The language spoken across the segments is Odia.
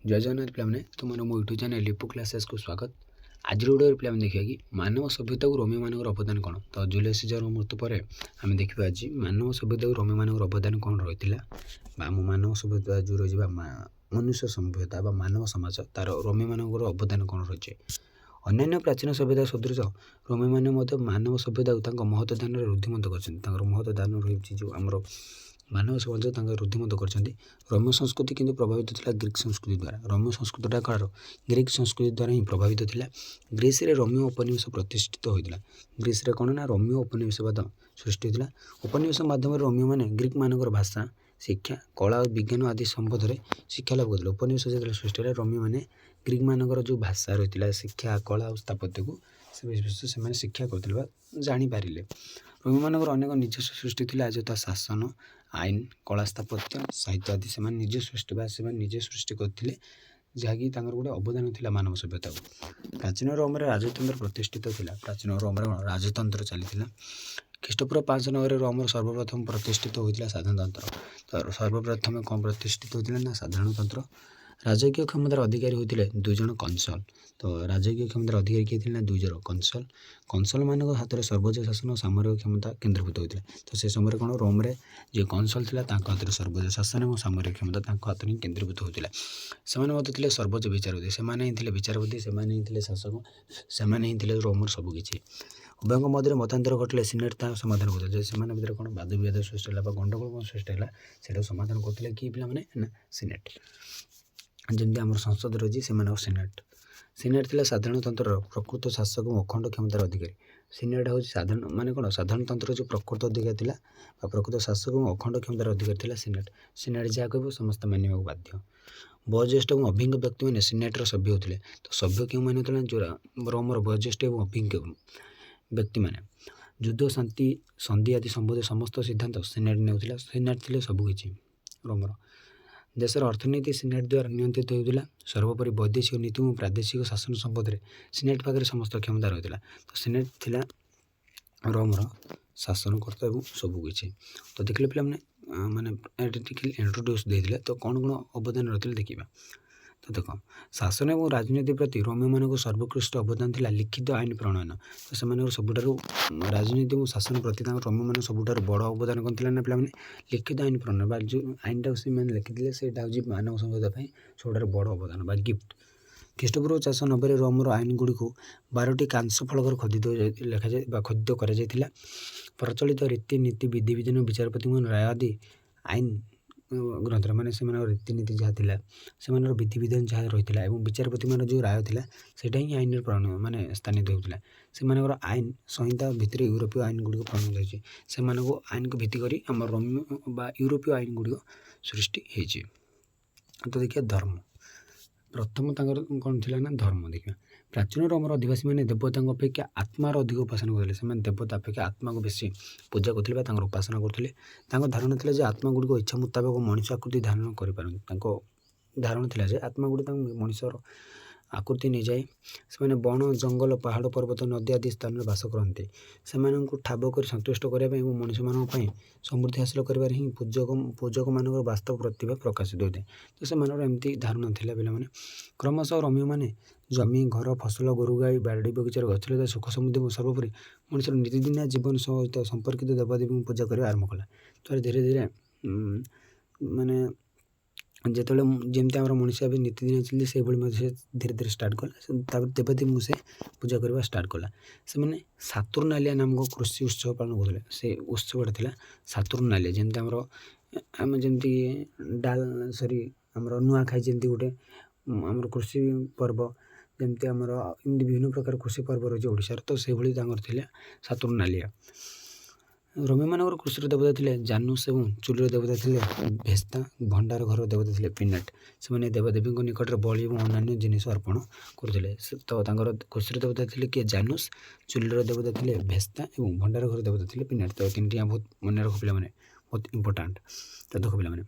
जय जगन्नाथ पे तुम मो यूट्यूब चैनल लिपु क्लासेस को स्वागत। आज वीडियो पे देखिए कि मानव सभ्यता को रोमी मान अवदान कौन। तो जूलियस सीजर मृत्यु पर आम देखा आज मानव सभ्यता को रोमी मान अवदान कौन रही है। मानव सभ्यता जो रही मनुष्य सभ्यता मानव समाज तार रोमी मान अवदान कौन रही है। अन्य प्राचीन सभ्यता सदृश रोमी मैंने मानव सभ्यता को महत्वदान रुद्धिमत कर महत्वदान रही जो आम मानव समाज रुद्धिमत कर। रोम संस्कृति किंतु प्रभावित था ग्रीक संस्कृति द्वारा। रोम संस्कृतिटा काल ग्रीक संस्कृति द्वारा ही प्रभावित था। ग्रीस रे रोमियो उपनिवेश प्रतिष्ठित होता। ग्रीस रे कौन ना रोमियो उपनिवेशवाद सृष्टि होता। उपनिवेश माध्यम रोमियो मैंने ग्रीक मानकर भाषा शिक्षा कला और विज्ञान आदि संबंध में शिक्षा लाभ करते। उपनिवेश जो सृष्टि है रोमियो मैंने ग्रीक मानकर जो भाषा रही है शिक्षा कला और स्थापत्य को से शिक्षा करते जापारे। रोमी मानकर अनेक निजस्व सृष्टि थी यथा शासन आईन कला स्थापत्य साहित्य आदि से निज सृष्टि निजे सृष्टि करते जहाँकि गोटे अवदान था मानव सभ्यता को। प्राचीन रोम राजतंत्र प्रतिष्ठित था। प्राचीन रोम राजतंत्र चली ख्रीष्टपूर्व 509 रोम सर्वप्रथम प्रतिष्ठित होता साधारणतंत्र। तो सर्वप्रथम कौन प्रतिष्ठित होता ना साधारणतंत्र। राजकीय क्षमतार अधिकारी होते 2 जन कंसल। तो राजकीय क्षमतार अधिकारी किए थे 2 जन कंसल। कंसल मान हाथ में सर्वोच्च शासन और सामरिक क्षमता केन्द्रीभूत होता। तो से समय कौन रोम रे जो कंसल था हाथ में सर्वोच्च शासन और सामरिक क्षमता हाथ में केन्द्रीभूत होता। से सर्वोच्च विचारपति से विचारपति से शासक से रोमर सबकि। उभयों मध्य मतांतर घटले सिनेट समाधान करते से भर कौन वाद विवाद सृष्टि है गंडगोल कौन सृष्टि है से समाधान करते कि पे सिनेट जमी आम संसद रही सिनेट। सिनेट थी साधारणतंत्र प्रकृत शासक और अखंड क्षमतार अधिकारी। सिनेट हूँ साधारण मान कौन साधारणतंत्र जो प्रकृत अधिकारी थी प्रकृत शासक और अखंड क्षमतार अधिकारी थी सिनेट। सिनेट जहाँ कह समस्त मानवा बाध्य। वयोज्येष्ठ और अभिज्ञ व्यक्ति मैंने सिनेटर सभ्य होते। तो सभ्य क्यों मान जो रोमर वयोज्येष्ठ और अभिज्ञ व्यक्ति मैंने युद्ध शांति संधि आदि संबंधी समस्त सिद्धांत सिनेट नेउथिला। सिनेट थी सबकि रोमर। देशर अर्थनीति सिनेट द्वारा नियंत्रित होता। सर्वोपरि वैदेशिक नीति और प्रादेशिक शासन संबंध में सिनेट पाखे समस्त क्षमता रही है। तो सिनेट थिला रोमर शासनकर्ता और सबकि। तो देखिले पे माने इंट्रोड्यूस देते तो कौन कौन अवदान रही देखा। तो देख शासन और राजनीति प्रति रोमियो मान सर्वोत्कृष्ट अवदान था लिखित आईन प्रणयन। तो से सबुठार राजनीति और शासन प्रति रोमियो मान सबुठार बड़ अवदान कौन थी ना पे लिखित आईन प्रणयन जो आईन टाक से लिखिले से मानव सभ्यता सबुठार बड़ अवदान गिफ्ट। ख्रीष्टपूर्व 490 रोमर आईन गुड़ी को 12टी कांस्य फलकर खोदित लिखा जाए खोदित कर प्रचलित रीतिनीति विधिविधान विचारपति राय आदि आईन ग्रंथ माने से रीतिनीति जहाँ थी से विधिविधान जहाँ रही है और विचारपति मान जो राय थी सेटा ही आईन प्रणयन माने स्थानित होता। से आईन संहिता भितर यूरोपीय आईन गुड़ी प्रणयन होती से आईन को भित्ति कर आम रोमियो यूरोपीय आईन गुड़ी सृष्टि होती। तो देखिए धर्म प्रथम कौन थी ना धर्म देखिए। प्राचीन रोमर अधिवासी मैंने देवता अपेक्षा आत्मार अधिक उपासना करते। से देवता अपेक्षा आत्मा को बेसी पूजा करते उपासना करते। धारणा था आत्मा गुड़ी इच्छा मुताबिक मनुष्य आकृति धारण कर धारणा था आत्मा गुड़ी मनुष्यर आकृति नहीं जाए। से वन जंगल पहाड़ पर्वत नदी आदि स्थान में बास करते। से ठाब कर संतुष्ट करने मनुष्य मान समृद्धि हासिल कर ही पूजक मान वास्तव प्रतिभा प्रकाशित होता है। तो से एमती धारणा था पे क्रमशः रोमियो मैंने जमी घर फसल गोरु गाई बाड़ी बगीचार गछलता सुख समृद्धि सर्वोपरि मनुष्य नीतिदिनिया जीवन सहित संपर्कित देवादेवी पूजा कर आरंभ कला। तो धीरे धीरे माने जिते जमी आम मनुष्य भी नीतिदिन चलती से धीरे धीरे स्टार्ट कला देवादेवी से पूजा करवा स्टार्ट कला। से मैंने सातुर्नालिया नामक कृषि उत्सव पालन करते। से उत्सवटा था सातुर्नालिया जमी आम जमी डाल सरी आम नुआखाई जमी गोटे आम कृषि पर्व जमी आमर एमती विभिन्न प्रकार कृषि पर्व रही ओडिशार। तो से थे सातुर्नालिया। रोमी मान कृषि देवता थे जानुस और चुलीर देवता थे भेस्ता भंडार घर देवता थे पिनेट। से देवदेवी निकट में बलि और अन्य जिनिस अर्पण करते। तो कृषि देवता थे किए जानुस चुलीर देवता थे भेस्ता और भंडार घर देवता थे पिनेट। तो 3टी बहुत मन रख पे बहुत इंपोर्टाट। तो देख पे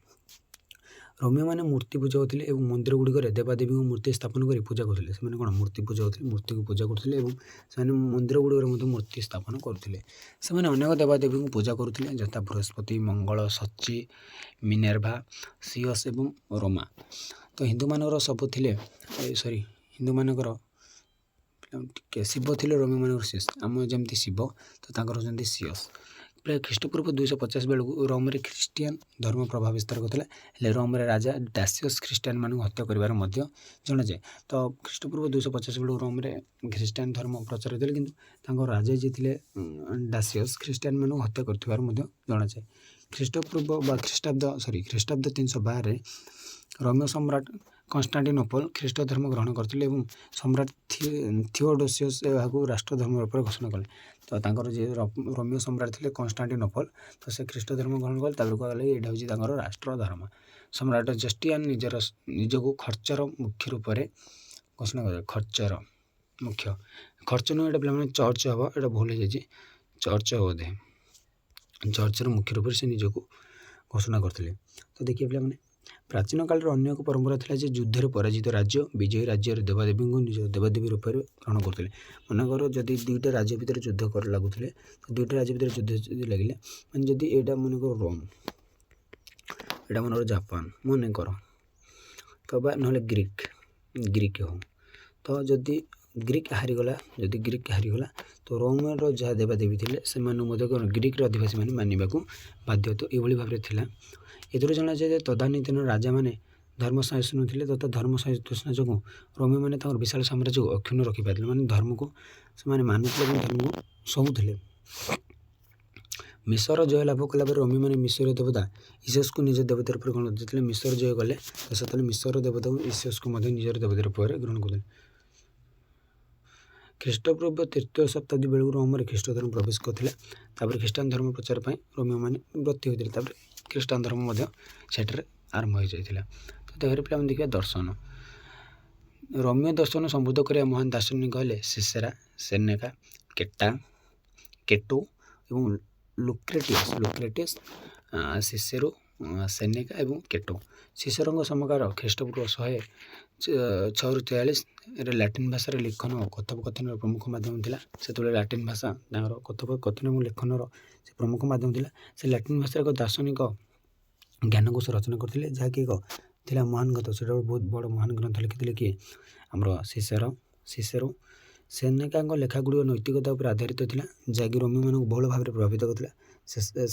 ରୋମିଓମାନେ ମୂର୍ତ୍ତି ପୂଜା କରୁଥିଲେ ଏବଂ ମନ୍ଦିର ଗୁଡ଼ିକରେ ଦେବାଦେବୀଙ୍କ ମୂର୍ତ୍ତି ସ୍ଥାପନ କରି ପୂଜା କରୁଥିଲେ। ସେମାନେ କ'ଣ ମୂର୍ତ୍ତି ପୂଜା କରୁଥିଲେ, ମୂର୍ତ୍ତିକୁ ପୂଜା କରୁଥିଲେ ଏବଂ ସେମାନେ ମନ୍ଦିର ଗୁଡ଼ିକରେ ମଧ୍ୟ ମୂର୍ତ୍ତି ସ୍ଥାପନ କରୁଥିଲେ। ସେମାନେ ଅନେକ ଦେବାଦେବୀଙ୍କୁ ପୂଜା କରୁଥିଲେ, ଯଥା ବୃହସ୍ପତି, ମଙ୍ଗଳ, ସଚି, ମିନେର୍ଭା, ସିଅସ୍ ଏବଂ ରୋମା। ତ ହିନ୍ଦୁମାନଙ୍କର ସବୁ ଥିଲେ ହିନ୍ଦୁମାନଙ୍କର ଟିକେ ଶିବ ଥିଲେ, ରୋମିଓମାନଙ୍କର ସିଅସ୍। ଆମ ଯେମିତି ଶିବ, ତ ତାଙ୍କର ହେଉଛନ୍ତି ସିଅସ୍। ପ୍ରାୟ ଖ୍ରୀଷ୍ଟପୂର୍ବ 250 ବେଳକୁ ରୋମରେ ଖ୍ରୀଷ୍ଟିଆନ ଧର୍ମ ପ୍ରଭାବ ବିସ୍ତାର କରୁଥିଲା। ହେଲେ ରୋମରେ ରାଜା ଡାସିୟସ୍ ଖ୍ରୀଷ୍ଟିଆନମାନଙ୍କୁ ହତ୍ୟା କରିବାର ମଧ୍ୟ ଜଣାଯାଏ। ତ ଖ୍ରୀଷ୍ଟପୂର୍ବ 250 ବେଳକୁ ରୋମରେ ଖ୍ରୀଷ୍ଟିଆନ ଧର୍ମ ପ୍ରଚାର ହୋଇଥିଲା, କିନ୍ତୁ ତାଙ୍କ ରାଜା ଯିଏ ଥିଲେ ଡାସିୟସ୍ ଖ୍ରୀଷ୍ଟିଆନମାନଙ୍କୁ ହତ୍ୟା କରିଥିବାର ମଧ୍ୟ ଜଣାଯାଏ। ଖ୍ରୀଷ୍ଟପୂର୍ବ ବା ଖ୍ରୀଷ୍ଟାବ୍ଦ 312ରେ ରୋମୀୟ ସମ୍ରାଟ କନଷ୍ଟାଣ୍ଟିନୋପଲ ଖ୍ରୀଷ୍ଟ ଧର୍ମ ଗ୍ରହଣ କରିଥିଲେ ଏବଂ ସମ୍ରାଟ ଥିଓଡୋସିୟସ୍ ଏହାକୁ ରାଷ୍ଟ୍ର ଧର୍ମ ରୂପରେ ଘୋଷଣା କଲେ। ତ ତାଙ୍କର ଯିଏ ରୋମୀୟ ସମ୍ରାଟ ଥିଲେ କନଷ୍ଟାଣ୍ଟିନୋପଲ, ତ ସେ ଖ୍ରୀଷ୍ଟ ଧର୍ମ ଗ୍ରହଣ କଲେ। ତାପରେ କୁହାଗଲା ଏଇଟା ହେଉଛି ତାଙ୍କର ରାଷ୍ଟ୍ର ଧର୍ମ। ସମ୍ରାଟ ଜଷ୍ଟିଆନ ନିଜକୁ ଖର୍ଚ୍ଚର ମୁଖ୍ୟ ରୂପରେ ଘୋଷଣା କଲେ। ଖର୍ଚ୍ଚର ମୁଖ୍ୟ, ଖର୍ଚ୍ଚ ନୁହେଁ, ଏଇଟା ପିଲାମାନେ ଚର୍ଚ୍ଚ ହେବ, ଏଇଟା ଭୁଲ ହେଇଯାଇଛି, ଚର୍ଚ୍ଚ ବୋଧେ। ଚର୍ଚ୍ଚର ମୁଖ୍ୟ ରୂପରେ ସେ ନିଜକୁ ଘୋଷଣା କରିଥିଲେ। ତ ଦେଖିବେ ପିଲାମାନେ, ପ୍ରାଚୀନ କାଳରେ ଅନ୍ୟ ଏକ ପରମ୍ପରା ଥିଲା ଯେ ଯୁଦ୍ଧରେ ପରାଜିତ ରାଜ୍ୟ ବିଜୟୀ ରାଜ୍ୟର ଦେବାଦେବୀଙ୍କୁ ନିଜ ଦେବାଦେବୀ ରୂପରେ ଗ୍ରହଣ କରୁଥିଲେ। ମନେକର ଯଦି ଦୁଇଟା ରାଜ୍ୟ ଭିତରେ ଯୁଦ୍ଧ ଲାଗୁଥିଲେ, ତ ଦୁଇଟା ରାଜ୍ୟ ଭିତରେ ଯୁଦ୍ଧ ଯଦି ଲାଗିଲେ, ମାନେ ଯଦି ଏଇଟା ମନେକର ରୋମ୍, ଏଇଟା ମନେକର ଜାପାନ ମନେକର, ତ ବା ନହେଲେ ଗ୍ରୀକ୍ ହଉ, ତ ଯଦି ଗ୍ରୀକ୍ ହାରିଗଲା, ତ ରୋମର ଯାହା ଦେବାଦେବୀ ଥିଲେ ସେମାନେ ମଧ୍ୟ ଗ୍ରୀକ୍ର ଅଧିବାସୀମାନେ ମାନିବାକୁ ବାଧ୍ୟ। ତ ଏଇଭଳି ଭାବରେ ଥିଲା। ଏଥିରୁ ଜଣାଯାଏ ଯେ ତଦାନୀନ୍ତନ ରାଜାମାନେ ଧର୍ମ ସହିଷ୍ଣୁ ଥିଲେ, ତଥା ଧର୍ମ ସହିଷ୍ଣୁତା ଯୋଗୁଁ ରୋମୀମାନେ ତାଙ୍କର ବିଶାଳ ସାମ୍ରାଜ୍ୟକୁ ଅକ୍ଷୁଣ୍ଣ ରଖିପାରିଥିଲେ। ମାନେ ଧର୍ମକୁ ସେମାନେ ମାନୁଥିଲେ ଏବଂ ଧର୍ମକୁ ସହୁଥିଲେ। ମିଶର ଜୟ ଲାଭ କଲା ପରେ ରୋମୀମାନେ ମିଶରୀୟ ଦେବତା ଇସସ୍କୁ ନିଜ ଦେବତା ରୂପରେ ଗ୍ରହଣ କରିଥିଲେ। ଯେତେବେଳେ ମିଶର ଜୟ କଲେ, ତ ସେତେବେଳେ ମିଶର ଦେବତା ଇସସ୍କୁ ମଧ୍ୟ ନିଜର ଦେବତା ରୂପରେ ଗ୍ରହଣ କରୁଥିଲେ। ଖ୍ରୀଷ୍ଟପୂର୍ବ 3ୟ ଶତାବ୍ଦୀ ବେଳକୁ ରୋମରେ ଖ୍ରୀଷ୍ଟ ଧର୍ମ ପ୍ରବେଶ କରିଥିଲା। ତାପରେ ଖ୍ରୀଷ୍ଟାନ ଧର୍ମ ପ୍ରଚାର ପାଇଁ ରୋମୀମାନେ ବ୍ରତୀ ହୋଇଥିଲେ। ତାପରେ ଖ୍ରୀଷ୍ଟାନ ଧର୍ମ ମଧ୍ୟ ସେଠାରେ ଆରମ୍ଭ ହୋଇଯାଇଥିଲା। ତ ତାପରେ ପିଲାମାନେ ଦେଖିବା ଦର୍ଶନ। ରୋମୀୟ ଦର୍ଶନ ସମୃଦ୍ଧ କରିବା ମହାନ ଦାର୍ଶନିକ ହେଲେ ସିସେରା, ସେନେକା, କେଟୋ ଏବଂ ଲୁକ୍ରେଟିୟସ୍, ସିସେରୋ, ସେନେକା ଏବଂ କେଟୋ। ସିସେରୋଙ୍କ ସମକାଳ ଖ୍ରୀଷ୍ଟପୂର୍ବ 106-43ରେ ଲାଟିନ୍ ଭାଷାରେ ଲିଖନ ଓ କଥୋପକଥନର ପ୍ରମୁଖ ମାଧ୍ୟମ ଥିଲା। ସେତେବେଳେ ଲାଟିନ୍ ଭାଷା ତାଙ୍କର କଥୋପକଥନ ଏବଂ ଲେଖନର ସେ ପ୍ରମୁଖ ମାଧ୍ୟମ ଥିଲା। ସେ ଲାଟିନ୍ ଭାଷାର ଏକ ଦାର୍ଶନିକ ଜ୍ଞାନକୋଷ ରଚନା କରିଥିଲେ, ଯାହାକି ଏକ ଥିଲା ମହାନ ଗ୍ରନ୍ଥ। ସେଟା ବହୁତ ବଡ଼ ମହାନ ଗ୍ରନ୍ଥ ଲେଖିଥିଲେ କିଏ? ଆମର ସିସେରୋ। ସେନେକାଙ୍କ ଲେଖାଗୁଡ଼ିକ ନୈତିକତା ଉପରେ ଆଧାରିତ ଥିଲା, ଯାହାକି ରୋମୀମାନଙ୍କୁ ବହୁଳ ଭାବରେ ପ୍ରଭାବିତ କରିଥିଲା।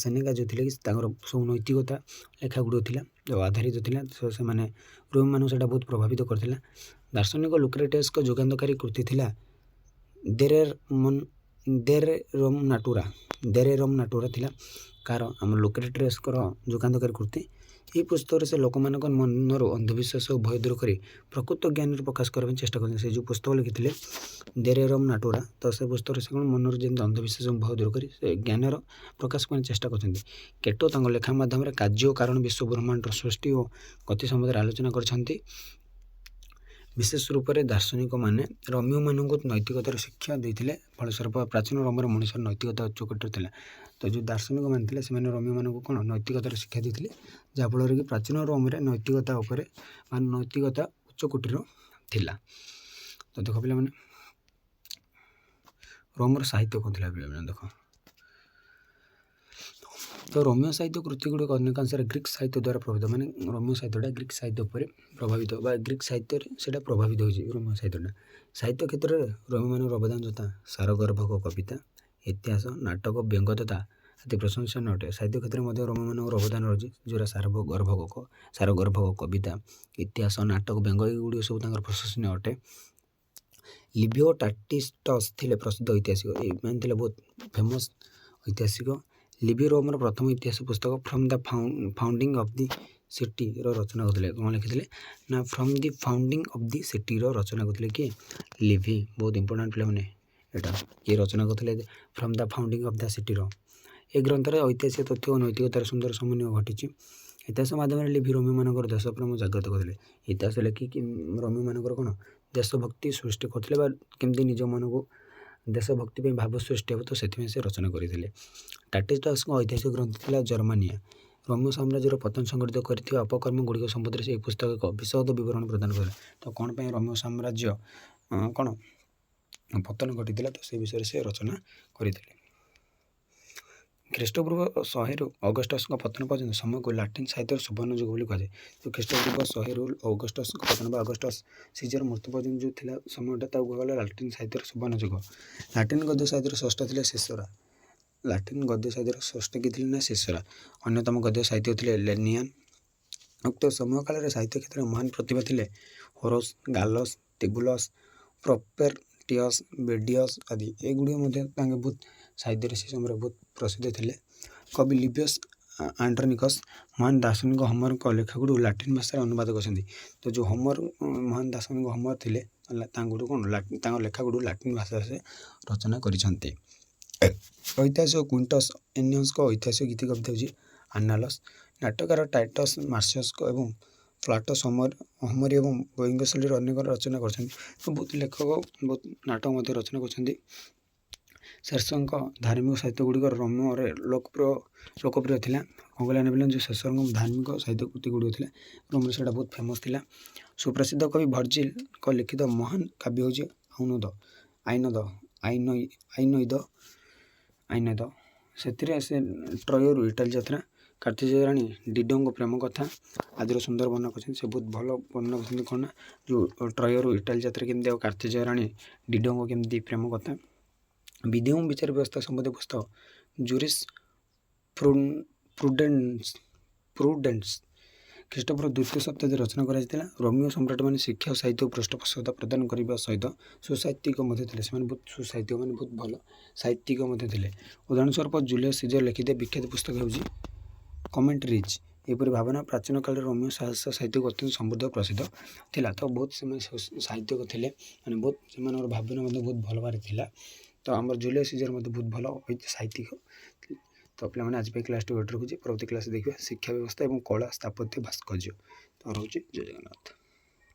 ସେନେକା ଯେଉଁ ଥିଲେ କି ତାଙ୍କର ସବୁ ନୈତିକତା ଲେଖାଗୁଡ଼ିକ ଥିଲା ଆଧାରିତ ଥିଲା, ସେମାନେ ରୋମୀମାନଙ୍କୁ ସେଇଟା ବହୁତ ପ୍ରଭାବିତ କରିଥିଲା। ଦାର୍ଶନିକ ଲୁକ୍ରେଟିୟସ୍ଙ୍କ ଯୁଗାନ୍ତକାରୀ କୃତି ଥିଲା ଦେରେ ରୋମ୍ ନାଟୁରା ଥିଲା। କାହାର? ଆମର ଲୁକ୍ରେଟିୟସ୍ଙ୍କର ଯୁଗାନ୍ତକାରୀ କୃତି। ଏହି ପୁସ୍ତକରେ ସେ ଲୋକମାନଙ୍କ ମନରୁ ଅନ୍ଧବିଶ୍ୱାସ ଓ ଭୟ ଦୂର କରି ପ୍ରକୃତ ଜ୍ଞାନର ପ୍ରକାଶ କରିବା ପାଇଁ ଚେଷ୍ଟା କରିଛନ୍ତି। ସେ ଯେଉଁ ପୁସ୍ତକ ଲେଖିଥିଲେ ଦେରେ ରୋମ୍ ନାଟୁରା, ତ ସେ ପୁସ୍ତକରେ ସେ କ'ଣ ମନରୁ ଯେମିତି ଅନ୍ଧବିଶ୍ୱାସ ଏବଂ ଭୟ ଦୂର କରି ସେ ଜ୍ଞାନର ପ୍ରକାଶ ପାଇଁ ଚେଷ୍ଟା କରିଛନ୍ତି। କେଟୋ ତାଙ୍କ ଲେଖା ମାଧ୍ୟମରେ କାର୍ଯ୍ୟ ଓ କାରଣ ବିଶ୍ୱ ବ୍ରହ୍ମାଣ୍ଡର ସୃଷ୍ଟି ଓ ଗତି ସମ୍ବନ୍ଧରେ ଆଲୋଚନା କରିଛନ୍ତି। ବିଶେଷ ରୂପରେ ଦାର୍ଶନିକମାନେ ରୋମୀୟମାନଙ୍କୁ ନୈତିକତାର ଶିକ୍ଷା ଦେଇଥିଲେ। ଫଳସ୍ୱରୂପ ପ୍ରାଚୀନ ରୋମର ମଣିଷର ନୈତିକତା ଉଚ୍ଚ କୋଟିର ଥିଲା। ତ ଯେଉଁ ଦାର୍ଶନିକମାନେ ଥିଲେ ସେମାନେ ରୋମୀୟମାନଙ୍କୁ କ'ଣ ନୈତିକତାର ଶିକ୍ଷା ଦେଇଥିଲେ, ଯାହାଫଳରେ କି ପ୍ରାଚୀନ ରୋମରେ ନୈତିକତା ଉଚ୍ଚ କୋଟିର ଥିଲା। ତ ଦେଖ ପିଲାମାନେ, ରୋମର ସାହିତ୍ୟ କ'ଣ ଥିଲା ପିଲାମାନେ ଦେଖ। ତ ରୋମୀୟ ସାହିତ୍ୟ କୃତିଗୁଡ଼ିକ ଅନେକାଂଶରେ ଗ୍ରୀକ୍ ସାହିତ୍ୟ ଦ୍ୱାରା ପ୍ରଭାବିତ। ମାନେ ରୋମୀୟ ସାହିତ୍ୟଟା ଗ୍ରୀକ୍ ସାହିତ୍ୟ ଉପରେ ପ୍ରଭାବିତ ବା ଗ୍ରୀକ୍ ସାହିତ୍ୟରେ ସେଇଟା ପ୍ରଭାବିତ ହୋଇଛି ରୋମୀୟ ସାହିତ୍ୟଟା। ସାହିତ୍ୟ କ୍ଷେତ୍ରରେ ରୋମୀମାନଙ୍କର ଅବଦାନ ଯଥା ସାରଗର୍ଭକ କବିତା, ଇତିହାସ, ନାଟକ, ବ୍ୟଙ୍ଗ ତଥା ଅତି ପ୍ରଶଂସନୀୟ ଅଟେ। ସାହିତ୍ୟ କ୍ଷେତ୍ରରେ ମଧ୍ୟ ରୋମୀମାନଙ୍କର ଅବଦାନ ରହିଛି, ଯେଉଁଟା ସାରଗର୍ଭକ କବିତା, ଇତିହାସ, ନାଟକ, ବ୍ୟଙ୍ଗ ଏଗୁଡ଼ିକ ସବୁ ତାଙ୍କର ପ୍ରଶଂସନୀୟ ଅଟେ। ଲିଭିଓ ଟାସିଟସ୍ ଥିଲେ ପ୍ରସିଦ୍ଧ ଐତିହାସିକ। ଏମାନେ ଥିଲେ ବହୁତ ଫେମସ୍ ଐତିହାସିକ। ଲିଭିଓ ରୋମର ପ୍ରଥମ ଇତିହାସ ପୁସ୍ତକ from the founding of the ସିଟିର ରଚନା କରିଥିଲେ। କ'ଣ ଲେଖିଥିଲେ ନା from the founding of the ସିଟିର ରଚନା କରିଥିଲେ କିଏ? ଲିଭି। ବହୁତ ଇମ୍ପୋର୍ଟାଣ୍ଟ ପିଲାମାନେ, ଏଇଟା କିଏ ରଚନା କରିଥିଲେ? From the founding of the ସିଟିର। ଏ ଗ୍ରନ୍ଥରେ ଐତିହାସିକ ତଥ୍ୟ ଓ ନୈତିକତାର ସୁନ୍ଦର ସମନ୍ୱୟ ଘଟିଛି। ଇତିହାସ ମାଧ୍ୟମରେ ଲିଭି ରୋମୀମାନଙ୍କର ଦେଶପ୍ରେମ ଜାଗ୍ରତ କରିଥିଲେ। ଇତିହାସ ଲେଖିକି ରୋମୀମାନଙ୍କର କ'ଣ ଦେଶଭକ୍ତି ସୃଷ୍ଟି କରିଥିଲେ, ବା କେମିତି ନିଜ ମନକୁ ଦେଶଭକ୍ତି ପାଇଁ ଭାବ ସୃଷ୍ଟି ହେବ, ତ ସେଥିପାଇଁ ସେ ରଚନା କରିଥିଲେ। ଟାସିଟସ୍ଙ୍କ ଐତିହାସିକ ଗ୍ରନ୍ଥ ଥିଲା ଜର୍ମାନିଆ। ରୋମିଓ ସାମ୍ରାଜ୍ୟର ପତନ ସଂଘଟିତ କରିଥିବା ଅପକର୍ମଗୁଡ଼ିକ ସମ୍ବନ୍ଧରେ ସେହି ପୁସ୍ତକ ଏକ ବିଶଦ ବିବରଣୀ ପ୍ରଦାନ କରେ। ତ କ'ଣ ପାଇଁ ରୋମିଓ ସାମ୍ରାଜ୍ୟ କ'ଣ ପତନ ଘଟିଥିଲା, ତ ସେ ବିଷୟରେ ସେ ରଚନା କରିଥିଲେ। ଖ୍ରୀଷ୍ଟପୂର୍ବ 100ରୁ ଅଗଷ୍ଟସଙ୍କ ପତନ ପର୍ଯ୍ୟନ୍ତ ସମୟକୁ ଲାଟିନ୍ ସାହିତ୍ୟର ସୁବର୍ଣ୍ଣ ଯୁଗ ବୋଲି କୁହାଯାଏ। ତ ଖ୍ରୀଷ୍ଟପୂର୍ବ 100ରୁ ଅଗଷ୍ଟସଙ୍କ ପତନ ବା ଅଗଷ୍ଟସ୍ ସିଜର ମୃତ୍ୟୁ ପର୍ଯ୍ୟନ୍ତ ଯେଉଁ ଥିଲା ସମୟଟା ତାକୁ କୁହାଗଲା ଲାଟିନ୍ ସାହିତ୍ୟର ସୁବର୍ଣ୍ଣ ଯୁଗ। ଲାଟିନ୍ ଗଦ୍ୟ ସାହିତ୍ୟର ସ୍ରଷ୍ଟା ଥିଲେ ସିସେରା। ଲାଟିନ୍ ଗଦ୍ୟ ସାହିତ୍ୟର ସ୍ରଷ୍ଟା କିଏ ଥିଲେ ନା ସିସେରା। ଅନ୍ୟତମ ଗଦ୍ୟ ସାହିତ୍ୟ ଥିଲେ ଲେନିଆନ୍। ଉକ୍ତ ସମୟ କାଳରେ ସାହିତ୍ୟ କ୍ଷେତ୍ରରେ ମହାନ ପ୍ରତିଭା ଥିଲେ ହୋରାସ୍, ଗାଲସ୍, ଟିବୁଲସ୍, ପ୍ରପେର୍ଟିୟସ୍, ବେଡ଼ିୟସ୍ ଆଦି। ଏଗୁଡ଼ିକ ମଧ୍ୟ ତାଙ୍କେ ବହୁତ ସାହିତ୍ୟରେ ସେ ସମୟରେ ବହୁତ ପ୍ରସିଦ୍ଧ ଥିଲେ। କବି ଲିବିୟସ୍ ଆଣ୍ଡ୍ରୋନିକସ୍ ମହାନ ଦାର୍ଶନିକ ହୋମରଙ୍କ ଲେଖାଗୁଡ଼ିକୁ ଲାଟିନ୍ ଭାଷାରେ ଅନୁବାଦ କରିଛନ୍ତି। ତ ଯେଉଁ ମହାନ ଦାର୍ଶନିକ ହୋମର ଥିଲେ ତାଙ୍କଠୁ କ'ଣ ତାଙ୍କ ଲେଖାଗୁଡ଼ିକୁ ଲାଟିନ୍ ଭାଷାରେ ସେ ରଚନା କରିଛନ୍ତି। ଐତିହାସିକ କ୍ୱିଣ୍ଟସ୍ ଏନିୟସ୍ଙ୍କ ଐତିହାସିକ ଗୀତି କବିତା ହେଉଛି ଆନାଲସ୍। ନାଟକକାର ଟାଇଟସ୍ ମାର୍ସିୟସ୍ଙ୍କ ଏବଂ ପ୍ଲାଟସ୍ ହୋମରୀ ଏବଂ ବୋଇଙ୍ଗ ଶୈଳୀର ଅନେକ ରଚନା କରିଛନ୍ତି। ବହୁତ ଲେଖକ ବହୁତ ନାଟକ ମଧ୍ୟ ରଚନା କରିଛନ୍ତି। ସେସରଙ୍କ ଧାର୍ମିକ ସାହିତ୍ୟଗୁଡ଼ିକ ରୋମରେ ଲୋକପ୍ରିୟ ଥିଲା। କ'ଣ କହିଲେ ନେବେ ଯେଉଁ ସେସରଙ୍କ ଧାର୍ମିକ ସାହିତ୍ୟ କୃତିଗୁଡ଼ିକ ଥିଲା ରୋମରେ ସେଇଟା ବହୁତ ଫେମସ୍ ଥିଲା। ସୁପ୍ରସିଦ୍ଧ କବି ଭର୍ଜିଲଙ୍କ ଲିଖିତ ମହାନ କାବ୍ୟ ହେଉଛି ଆଇନଇଦ। ସେଥିରେ ସେ ଟ୍ରୟରୁ ଇଟାଲୀ ଯାତ୍ରା, କାର୍ଥିଜୀୟ ରାଣୀ ଡିଡୋଙ୍କ ପ୍ରେମ କଥା ଆଦିର ସୁନ୍ଦର ବର୍ଣ୍ଣନା କରିଛନ୍ତି। ସେ ବହୁତ ଭଲ ବର୍ଣ୍ଣନା କରିଛନ୍ତି କ'ଣ ନା ଯେଉଁ ଟ୍ରୟରୁ ଇଟାଲୀ ଯାତ୍ରା କେମିତି ଆଉ କାର୍ଥିଜୀୟ ରାଣୀ ଡିଡୋଙ୍କ କେମିତି ପ୍ରେମ କଥା। ବିଧି ଏବଂ ବିଚାର ବ୍ୟବସ୍ଥା ସମ୍ବନ୍ଧୀୟ ପୁସ୍ତକ ଜୁରିସ୍ ପ୍ରୁଡେନ୍ସ ଖ୍ରୀଷ୍ଟପୂର୍ବ 2ୟ ଶତାବ୍ଦୀରେ ରଚନା କରାଯାଇଥିଲା। ରୋମିଓ ସମ୍ରାଟମାନେ ଶିକ୍ଷା ଓ ସାହିତ୍ୟକୁ ପୃଷ୍ଠପୋଷକତା ପ୍ରଦାନ କରିବା ସହିତ ସୁସାହିତ୍ୟିକ ମଧ୍ୟ ଥିଲେ। ସେମାନେ ବହୁତ ସୁସାହିତ୍ୟିକ ମାନେ ବହୁତ ଭଲ ସାହିତ୍ୟିକ ମଧ୍ୟ ଥିଲେ। ଉଦାହରଣ ସ୍ୱରୂପ ଜୁଲିୟସ୍ ସିଜର ଲିଖିତ ବିଖ୍ୟାତ ପୁସ୍ତକ ହେଉଛି କମେଣ୍ଟ୍ରିଜ୍। ଏପରି ଭାବନା ପ୍ରାଚୀନ କାଳରେ ରୋମିଓ ସାହିତ୍ୟକୁ ଅତ୍ୟନ୍ତ ସମୃଦ୍ଧ ଓ ପ୍ରସିଦ୍ଧ ଥିଲା। ତ ବହୁତ ସେମାନେ ସାହିତ୍ୟିକ ଥିଲେ, ମାନେ ବହୁତ ସେମାନଙ୍କର ଭାବନା ମଧ୍ୟ ବହୁତ ଭଲ ଭାବରେ ଥିଲା। ତ ଆମର ଜୁଲିୟସ୍ ସିଜର ମଧ୍ୟ ବହୁତ ଭଲ ସାହିତ୍ୟିକ। ତ ପିଲାମାନେ ଆଜି ପାଇଁ କ୍ଲାସ୍ଟି ଏଇଠି ରଖୁଛି। ପରବର୍ତ୍ତୀ କ୍ଲାସ୍ ଦେଖିବା ଶିକ୍ଷା ବ୍ୟବସ୍ଥା ଏବଂ କଳା, ସ୍ଥାପତ୍ୟ, ଭାସ୍କର୍ଯ୍ୟ। ତ ରହୁଛି। ଜୟ ଜଗନ୍ନାଥ।